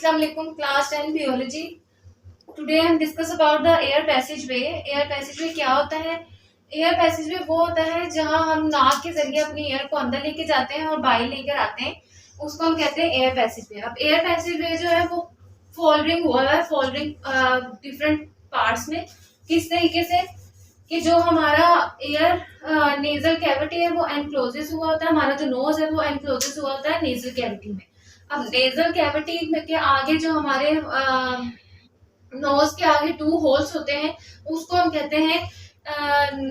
अस्सलाम वालेकुम class 10 biology. Today हम discuss about the air passage way. Air passage वे क्या होता है? एयर पैसेज वे वो होता है जहां हम नाक के जरिए अपनी एयर को अंदर लेके जाते हैं और बाहर लेकर आते हैं, उसको हम कहते हैं एयर पैसेज वे। अब एयर पैसेज वे जो है वो फोल्डिंग हुआ है, फोल्डिंग डिफरेंट पार्ट्स में। किस तरीके से कि जो हमारा एयर नेजल कैविटी है वो एनक्लोजेस हुआ होता है, हमारा जो नोज है वो एनक्लोजेस हुआ होता है नेजल कैविटी में। अब नेजल कैविटी के आगे जो हमारे नोज के आगे 2 होल्स होते हैं उसको हम कहते हैं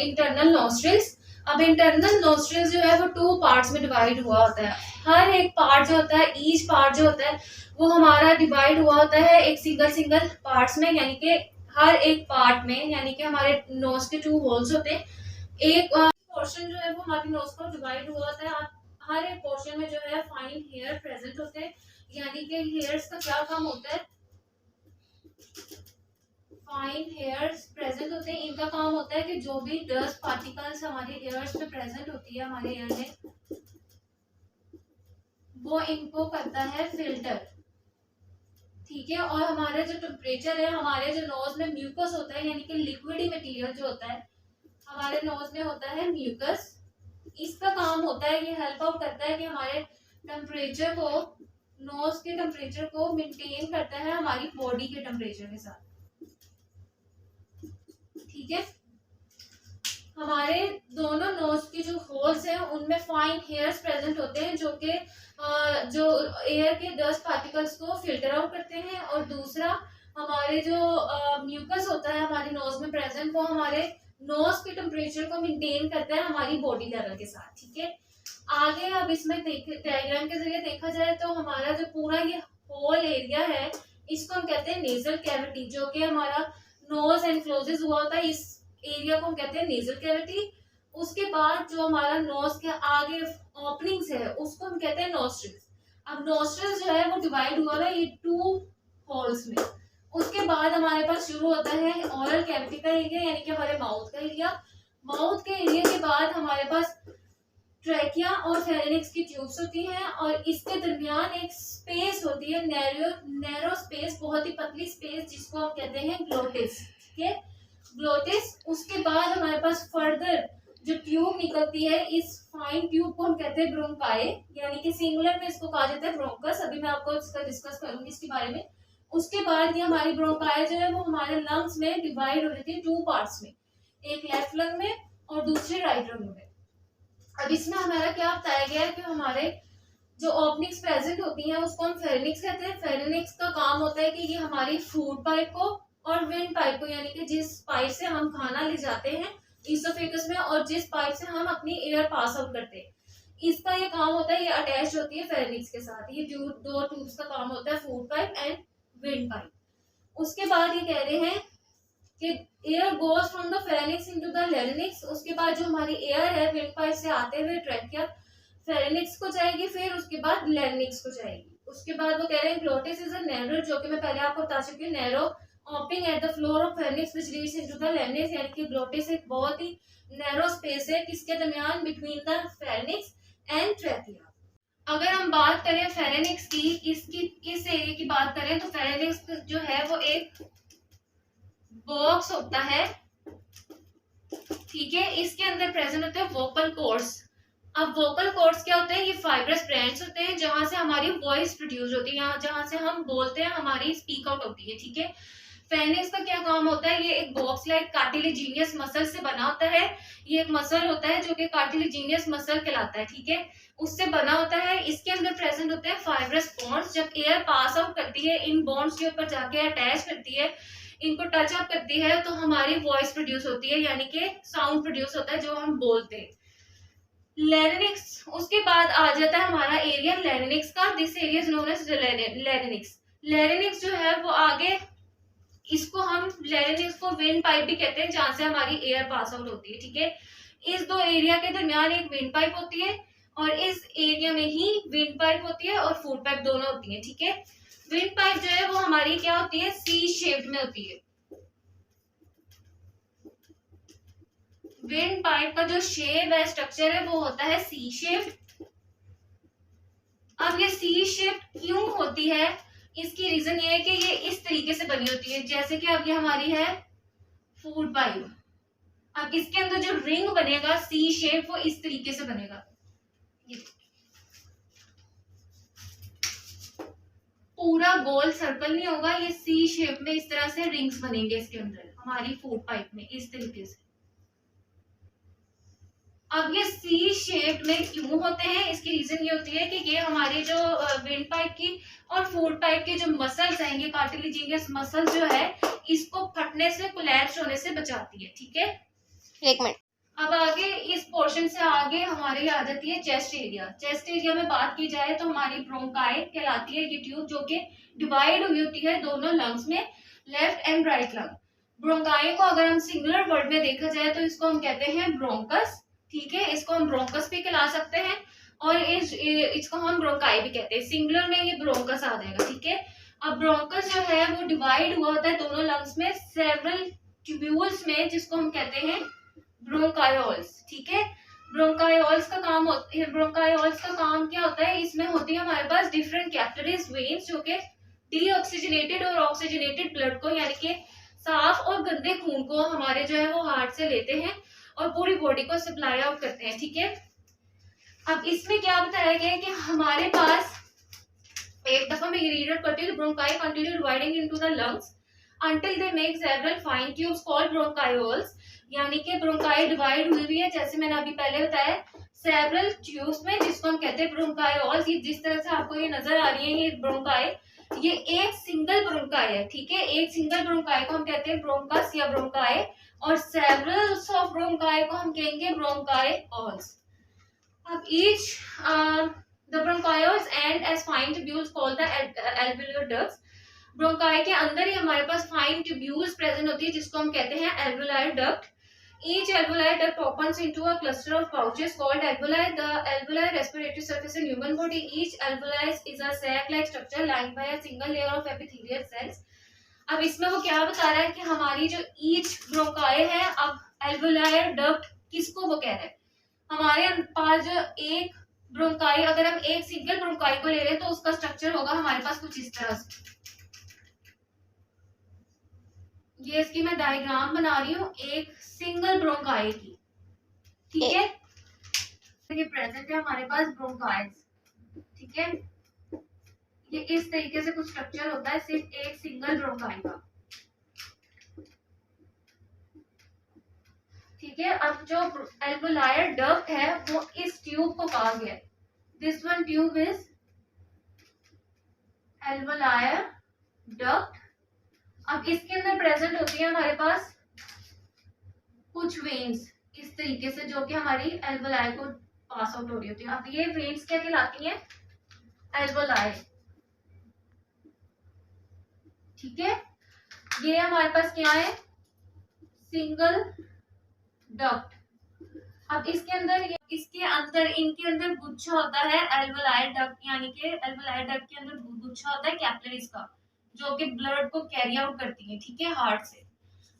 इंटरनल नोस्ट्रिल्स। अब इंटरनल नोस्ट्रिल्स जो है वो 2 पार्ट्स में डिवाइड हुआ होता है। हर एक पार्ट जो होता है, ईच पार्ट जो होता है वो हमारा डिवाइड हुआ होता है एक सिंगल पार्ट्स में, यानी कि हर एक पार्ट में, यानी कि हमारे नोज के 2 होल्स होते हैं। एक पोर्शन जो है वो हमारी नोज को डिवाइड हुआ होता है। हर एक पोर्शन में जो है फाइन हेयर प्रेजेंट होते हैं, यानी कि हेयर्स का क्या काम होता है? फाइन हेयर्स प्रेजेंट होते हैं, इनका काम होता है कि जो भी डस्ट पार्टिकल्स हमारे एयर्स में प्रेजेंट होती है, हमारे एयर में, वो इनको करता है फिल्टर। ठीक है। और हमारे जो टेम्परेचर है, हमारे जो नोज में म्यूकस होता है, यानी कि लिक्विडी मटेरियल जो होता है हमारे नोज में होता है म्यूकस। इसका काम होता है, ये हेल्प आउट करता है कि हमारे टेम्परेचर को, नोज के टेम्परेचर को मेंटेन करता है हमारी बॉडी के टेम्परेचर के साथ। ठीक है। हमारे दोनों नोज की जो होल्स हैं उनमें फाइन हेयर्स प्रेजेंट होते हैं जो कि जो एयर के डस्ट पार्टिकल्स को फिल्टर आउट करते हैं। और दूसरा हमारे जो म्यूकस होता है हमारे नोज में प्रेजेंट, वो हमारे नोज के टेम्परेचर को मेंटेन करता है हमारी बॉडी लेवल के साथ। ठीक है। आगे अब इसमें डायग्राम के जरिए देखा जाए तो हमारा जो पूरा ये होल एरिया है इसको हम कहते हैं नेजल कैविटी, जो कि हमारा नोज एनक्लोजेस हुआ होता है, इस एरिया को हम कहते हैं नेजल कैविटी। उसके बाद जो हमारा नोज के आगे ओपनिंग्स है उसको हम कहते हैं नोस्ट्रिल्स। अब नोस्ट्रिल्स जो है वो डिवाइड हुआ है ये 2 होल्स में। उसके बाद हमारे पास शुरू होता है ओरल कैविटी का एरिया, यानी कि हमारे माउथ का एरिया। माउथ के एरिया के बाद हमारे पास ट्रैकिया और फेरेनिक्स की ट्यूब्स होती हैं, और इसके दरमियान एक स्पेस होती है, नैरो स्पेस, बहुत ही पतली स्पेस, जिसको हम कहते हैं ग्लोटिस। ठीक है, ग्लोटिस। उसके बाद हमारे पास फर्दर जो ट्यूब निकलती है, इस फाइन ट्यूब को हम कहते हैं ब्रोंकाई, यानी कि सिंगुलर में इसको कहा जाता है ब्रोंकस। अभी मैं आपको इसका डिस्कस करूंगी इसके बारे में। उसके बाद ये हमारी ब्रोंकाई जो है वो हमारे लंग्स में डिवाइड हो जाती है 2 पार्ट्स में, एक लेफ्ट लंग में और दूसरे राइट लंग में। अब इसमें हमारा क्या बताया गया है कि हमारे जो ओपनिंग्स प्रेजेंट होती हैं उसको हम फेरेनिक्स कहते हैं। फेरेनिक्स का काम होता है कि ये हमारी फूड पाइप को और विंड पाइप को, यानी कि जिस पाइप से हम खाना ले जाते हैं ईसोफेगस में और जिस पाइप से हम अपनी एयर पास आउट करते हैं, इसका ये काम होता है, ये अटैच होती है फेरेनिक्स के साथ। ये 2 ट्यूब्स का काम होता है, food pipe and wind pipe. उसके बाद ये कह रहे हैं कि air goes from the pharynx into the larynx. उसके बाद जो हमारी एयर है विंड पाइप से आते हुए ट्रैकिया फेरेनिक्स को जाएगी, फिर उसके बाद लैरिंक्स को जाएगी। उसके बाद वो कह रहे हैं ग्लोटिस इज अ नैरो, जो कि मैं पहले आपको बता चुकी हूँ, narrow opening at the floor of pharynx which Leeds into the larynx, यानी कि ग्लोटिस एक बहुत ही नैरो स्पेस है किसके दरमियान, between the pharynx and trachea. अगर हम बात करें फेरेनिक्स की, इस एरिया की बात करें तो फेरेनिक्स जो है वो एक बॉक्स होता है। ठीक है। इसके अंदर प्रेजेंट होते हैं वोकल कॉर्ड्स। अब वोकल कॉर्ड्स क्या होते हैं? ये फाइब्रस ब्रैंड्स होते हैं जहां से हमारी वॉइस प्रोड्यूस होती है, जहां से हम बोलते हैं, हमारी स्पीक आउट होती है। ठीक है। फेरेनिक्स का क्या काम होता है? ये एक बॉक्स लाइक कार्टिलेजिनियस मसल से बना होता है। ये एक मसल होता है जो कि कार्टिलेजिनियस मसल कहलाता है। ठीक है। उससे बना होता है। इसके अंदर प्रेजेंट होते हैं फाइब्रस बॉन्ड्स। जब एयर पास आउट करती है इन बॉन्ड्स के ऊपर जाके अटैच करती है, इनको टच अप करती है, तो हमारी वॉइस प्रोड्यूस होती है, यानी कि साउंड प्रोड्यूस होता है जो हम बोलते हैं। लैरिंक्स, उसके बाद आ जाता है हमारा एरिया लैरिंक्स का। This area is known as larynx. Larynx जो है वो आगे, इसको हम लैरिंक्स को विंड पाइप भी कहते हैं, जहां से हमारी एयर पास आउट होती है। ठीक है। इस 2 एरिया के दरमियान एक विंड पाइप होती है, और इस एरिया में ही विंड पाइप होती है और फूड पाइप दोनों होती है। ठीक है। विंड पाइप जो है वो हमारी क्या होती है? सी शेप्ड में होती है। विंड पाइप का जो शेप है, स्ट्रक्चर है, वो होता है सी शेप्ड। अब ये सी शेप्ड क्यों होती है? इसकी रीजन ये है कि ये इस तरीके से बनी होती है, जैसे कि अब ये हमारी है फूड पाइप। अब इसके अंदर जो रिंग बनेगा सी शेप, वो इस तरीके से बनेगा। ये पूरा गोल सर्कल नहीं होगा, ये सी शेप में इस तरह से रिंग्स बनेंगे इसके अंदर हमारी फूड पाइप में, इस तरीके से। अब ये सी शेप में क्यों होते हैं, इसकी रीजन ये होती है कि ये हमारे जो विंड पाइप की और फूड पाइप के जो मसल्स हैं, ये कार्टिलेजिनियस मसल जो है, इसको फटने से, कोलैप्स होने से बचाती है। ठीक है, एक मिनट। अब आगे इस पोर्शन से आगे हमारी आ जाती है चेस्ट एरिया। चेस्ट एरिया में बात की जाए तो हमारी ब्रोंकाई कहलाती है ये ट्यूब, जो कि डिवाइड हुई होती है दोनों लंग्स में, left and right lung. Bronchi को अगर हम सिंगुलर वर्ड में देखा जाए तो इसको हम कहते हैं ब्रोंकस। ठीक है, इसको हम ब्रोंकस भी कहला सकते हैं और इसको हम ब्रोंकाई भी कहते हैं। सिंगुलर में ये ब्रोंकस आ जाएगा। ठीक है, अब ब्रोंकस जो है वो डिवाइड हुआ होता है दोनों लंग्स में सेवरल ट्यूब्यूल्स में, जिसको हम कहते हैं ब्रोंकायोल्स। ठीक है, ब्रोंकायोल्स का काम क्या होता है, इसमें होती है हमारे पास डिफरेंट कैपिलरीज वेन्स, जो कि डीऑक्सीजनेटेड और ऑक्सीजनेटेड ब्लड को, यानी कि साफ और गंदे खून को हमारे जो है वो हार्ट से लेते हैं और पूरी बॉडी को सप्लाई आउट करते हैं। ठीक है, अब इसमें क्या बताया गया है कि हमारे पास एक दफा मैं ये रीड आउट करती हूँ, bronchi continue dividing into the lungs until they make several fine tubes called bronchioles, यानी कि ब्रोंकाई डिवाइड हुई है, जैसे मैंने अभी पहले बताया, सेवरल ट्यूब्स में, जिसको हम कहते हैं ब्रोंकायोल्स। ये जिस तरह से आपको ये नजर आ रही है ये ब्रोंकाई, ये एक सिंगल ब्रोंकाई है। ठीक है, एक सिंगल ब्रोंकाई को हम कहते हैं ब्रोंकस या ब्रोंकाई, और सेवरल्स ऑफ ब्रोंकाई को हम कहेंगे ब्रोंकायोल्स। अब each the bronchioles end as fine tubules called the alveolar ducts। Bronchi के अंदर ही हमारे पास फाइन ट्यूब्यूल्स प्रेजेंट होती है, जिसको हम कहते हैं alveolar duct। Each alveolar duct opens into a cluster of pouches called alveoli, the alveolar respiratory surface in human body। Each alveoli is a sac-like structure lined by a single layer of epithelial cells। अब इसमें वो क्या बता रहा है कि हमारी जो each ब्रोंकाई है, अब alveolar duct किसको वो कह रहा है, हमारे पास जो एक ब्रोंकाई, अगर हम एक सिंगल ब्रोंकाई को ले रहे हैं तो उसका स्ट्रक्चर होगा हमारे पास कुछ इस तरह से। ये इसकी मैं डायग्राम बना रही हूँ एक सिंगल ब्रोंकाई की। ठीक है, ये प्रेजेंट है हमारे पास ब्रोंकाइल्स। ठीक है, ये इस तरीके से कुछ स्ट्रक्चर होता है सिर्फ एक सिंगल ब्रोंकाई का। ठीक है, अब जो एल्वोलायर डक्ट है वो इस ट्यूब को कहा गया है, this one tube is alveolar duct. अब इसके अंदर प्रेजेंट होती है हमारे पास कुछ वेन्स इस तरीके से, जो कि हमारी एल्वोलाई को पास आउट हो रही होती है। अब ये वेन्स क्या कहलाती हैं, एल्वोलाई। ठीक है, ये हमारे पास क्या है, सिंगल डक्ट। अब इसके अंदर इनके अंदर गुच्छा होता है एल्वोलाई डक्ट, यानी कि एल्वोलाई डक्ट के अंदर गुच्छा होता है कैपिलरीज का, जो कि ब्लड को कैरी आउट करती है। ठीक है, हार्ट से,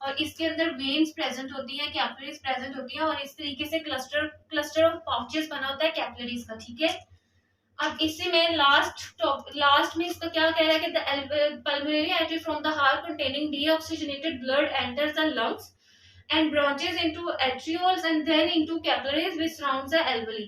और इसके अंदर वेन्स प्रेजेंट होती है, कैपिलरीज प्रेजेंट होती है, और इस तरीके से क्लस्टर ऑफ पाउचेस बना होता है कैपिलरीज का। ठीक है, अब इसी में लास्ट में इसका क्या कह रहा है कि the pulmonary artery from the heart containing deoxygenated blood enters the lungs and branches into arterioles and then into capillaries which surrounds the alveoli.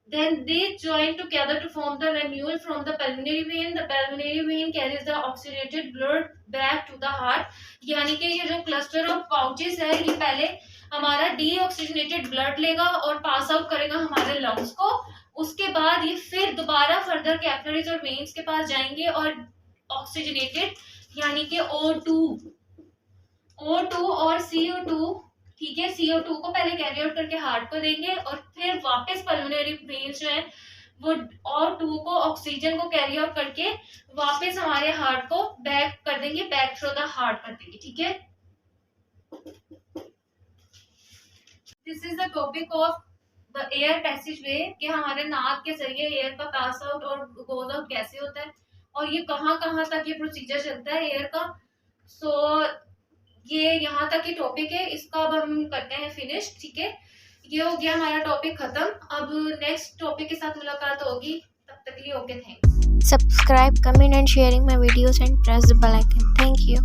Then they join together to form the venule from the pulmonary vein. The pulmonary vein carries the oxygenated blood back to the heart. यानी कि ये जो cluster of pouches है, ये पहले हमारा deoxygenated blood लेगा और पास आउट करेगा हमारे lungs को। उसके बाद ये फिर दोबारा फर्दर कैपिलरीज और वेन्स के पास जाएंगे और ऑक्सीजनेटेड यानी कि O2 और CO2, ठीक है, CO2 को पहले कैरी आउट करके हार्ट को देंगे और फिर वापस पल्मोनरी वेन्स जो है वो O2 को, ऑक्सीजन को कैरी आउट करके वापस हमारे हार्ट को बैक कर देंगे, बैक थ्रू द हार्ट कर देंगे। ठीक है, this is the topic of the air passage वे, कि हमारे नाक के जरिए एयर का पास आउट और गोज आउट कैसे होता है और ये कहाँ तक ये प्रोसीजर चलता है एयर का। सो ये यहाँ तक ही टॉपिक है, इसका अब हम करते हैं फिनिश। ठीक है, ये हो गया हमारा टॉपिक खत्म। अब नेक्स्ट टॉपिक के साथ मुलाकात होगी, तब तक के लिए okay, thanks. Subscribe, comment and sharing my videos and press the bell icon. Thank you.